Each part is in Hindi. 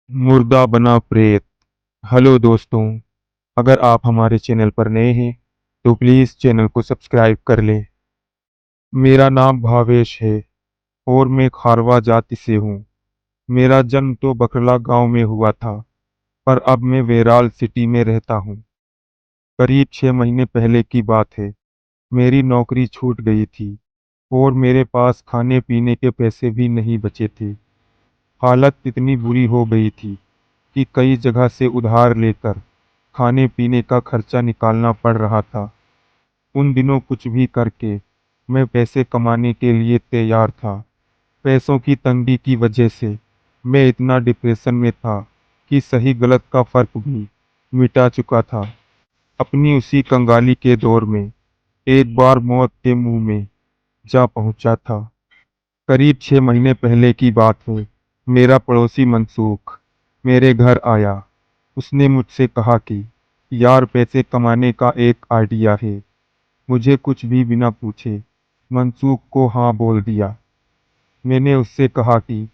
मुर्दा बना प्रेत। हेलो दोस्तों, अगर आप हमारे चैनल पर नए हैं तो प्लीज़ चैनल को सब्सक्राइब कर लें। मेरा नाम भावेश है और मैं खारवा जाति से हूँ। मेरा जन्म तो बकरला गांव में हुआ था, पर अब मैं वेराल सिटी में रहता हूँ। करीब 6 महीने पहले की बात है। मेरी नौकरी छूट गई थी और मेरे पास खाने पीने के पैसे भी नहीं बचे थे। हालत इतनी बुरी हो गई थी कि कई जगह से उधार लेकर खाने पीने का खर्चा निकालना पड़ रहा था। उन दिनों कुछ भी करके मैं पैसे कमाने के लिए तैयार था। पैसों की तंगी की वजह से मैं इतना डिप्रेशन में था कि सही गलत का फर्क भी मिटा चुका था। अपनी उसी कंगाली के दौर में एक बार मौत के मुंह में जा पहुंचा था। करीब 6 महीने पहले की बात है। मेरा पड़ोसी मनसूख मेरे घर आया। उसने मुझसे कहा कि यार, पैसे कमाने का एक आइडिया है। मुझे कुछ भी बिना पूछे मनसूख को हाँ बोल दिया। मैंने उससे कहा कि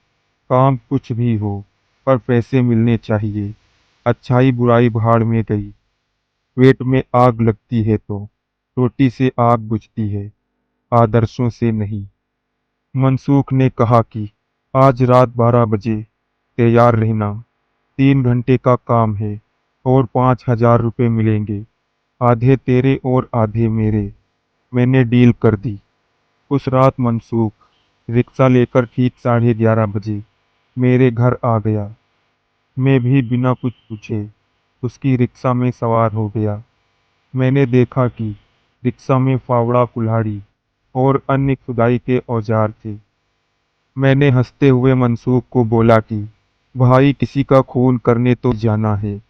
काम कुछ भी हो पर पैसे मिलने चाहिए। अच्छाई बुराई भाड़ में गई। पेट में आग लगती है तो रोटी से आग बुझती है, आदर्शों से नहीं। मनसूख ने कहा कि आज रात 12 बजे तैयार रहना। 3 घंटे का काम है और 5,000 रुपये मिलेंगे। आधे तेरे और आधे मेरे। मैंने डील कर दी। उस रात मनसूख रिक्शा लेकर ठीक 11:30 बजे मेरे घर आ गया। मैं भी बिना कुछ पूछे उसकी रिक्शा में सवार हो गया। मैंने देखा कि रिक्शा में फावड़ा, कुल्हाड़ी और अन्य खुदाई के औजार थे। मैंने हंसते हुए मनसूख को बोला कि भाई, किसी का खून करने तो जाना है।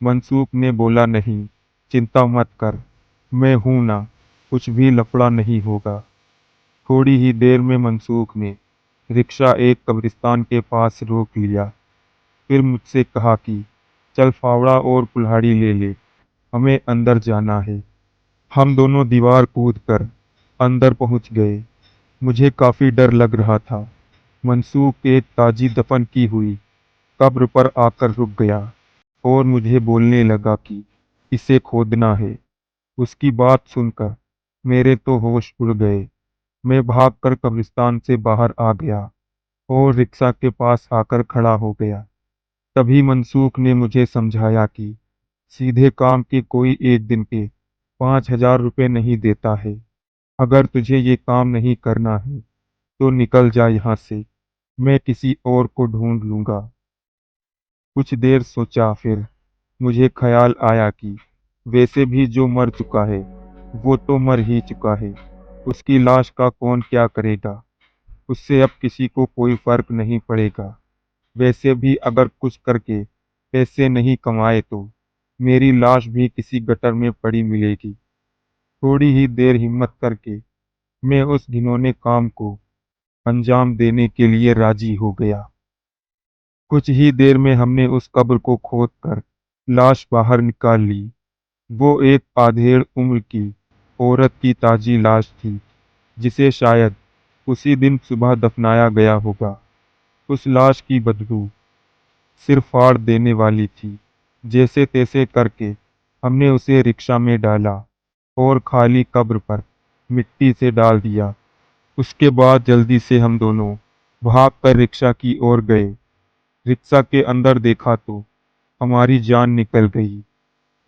मनसूख ने बोला, नहीं, चिंता मत कर, मैं हूं ना, कुछ भी लफड़ा नहीं होगा। थोड़ी ही देर में मनसूख ने रिक्शा एक कब्रिस्तान के पास रोक लिया। फिर मुझसे कहा कि चल, फावड़ा और कुल्हाड़ी ले ले, हमें अंदर जाना है। हम दोनों दीवार कूदकर अंदर पहुंच गए। मुझे काफी डर लग रहा था। मनसूख एक ताजी दफन की हुई कब्र पर आकर रुक गया और मुझे बोलने लगा कि इसे खोदना है। उसकी बात सुनकर मेरे तो होश उड़ गए। मैं भागकर कब्रिस्तान से बाहर आ गया और रिक्शा के पास आकर खड़ा हो गया। तभी मनसूख ने मुझे समझाया कि सीधे काम के कोई एक दिन के 5,000 रुपये नहीं देता है। अगर तुझे ये काम नहीं करना है तो निकल जा यहाँ से, मैं किसी और को ढूंढ लूंगा। कुछ देर सोचा, फिर मुझे ख्याल आया कि वैसे भी जो मर चुका है वो तो मर ही चुका है। उसकी लाश का कौन क्या करेगा। उससे अब किसी को कोई फर्क नहीं पड़ेगा। वैसे भी अगर कुछ करके पैसे नहीं कमाए तो मेरी लाश भी किसी गटर में पड़ी मिलेगी। थोड़ी ही देर हिम्मत करके मैं उस घिनौने काम को अंजाम देने के लिए राजी हो गया। कुछ ही देर में हमने उस कब्र को खोदकर लाश बाहर निकाल ली। वो एक आधेड़ उम्र की औरत की ताजी लाश थी, जिसे शायद उसी दिन सुबह दफनाया गया होगा। उस लाश की बदबू सिर फाड़ देने वाली थी। जैसे तैसे करके हमने उसे रिक्शा में डाला और खाली कब्र पर मिट्टी से डाल दिया। उसके बाद जल्दी से हम दोनों भागकर रिक्शा की ओर गए। रिक्शा के अंदर देखा तो हमारी जान निकल गई।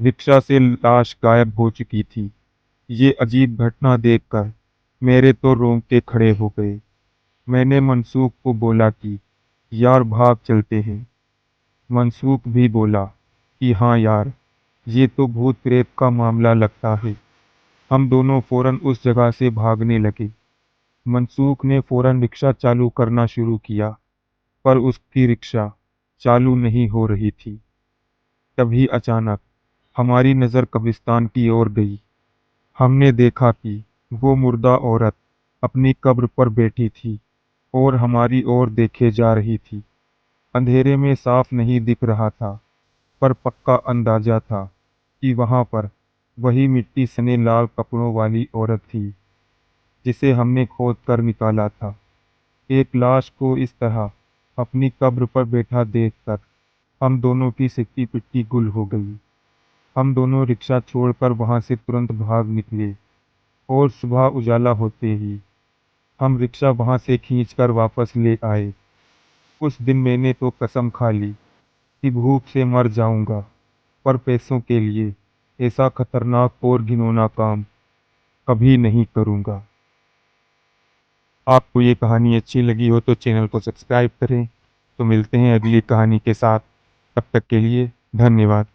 रिक्शा से लाश गायब हो चुकी थी। ये अजीब घटना देखकर मेरे तो रोंगटे खड़े हो गए। मैंने मनसूख को बोला कि यार, भाग चलते हैं। मनसूख भी बोला कि हाँ यार, ये तो भूत प्रेत का मामला लगता है। हम दोनों फौरन उस जगह से भागने लगे। मनसूख ने फौरन रिक्शा चालू करना शुरू किया, पर उसकी रिक्शा चालू नहीं हो रही थी। तभी अचानक हमारी नज़र कब्रिस्तान की ओर गई। हमने देखा कि वो मुर्दा औरत अपनी कब्र पर बैठी थी और हमारी ओर देखे जा रही थी। अंधेरे में साफ नहीं दिख रहा था, पर पक्का अंदाजा था कि वहां पर वही मिट्टी सने लाल कपड़ों वाली औरत थी जिसे हमने खोद कर निकाला था। एक लाश को इस तरह अपनी कब्र पर बैठा देखकर हम दोनों की सिक्की पिट्टी गुल हो गई। हम दोनों रिक्शा छोड़कर वहां से तुरंत भाग निकले और सुबह उजाला होते ही हम रिक्शा वहां से खींचकर वापस ले आए। उस दिन मैंने तो कसम खा ली कि भूख से मर जाऊंगा, पर पैसों के लिए ऐसा खतरनाक और घिनौना काम कभी नहीं करूंगा। आपको ये कहानी अच्छी लगी हो तो चैनल को सब्सक्राइब करें। तो मिलते हैं अगली कहानी के साथ। तब तक के लिए धन्यवाद।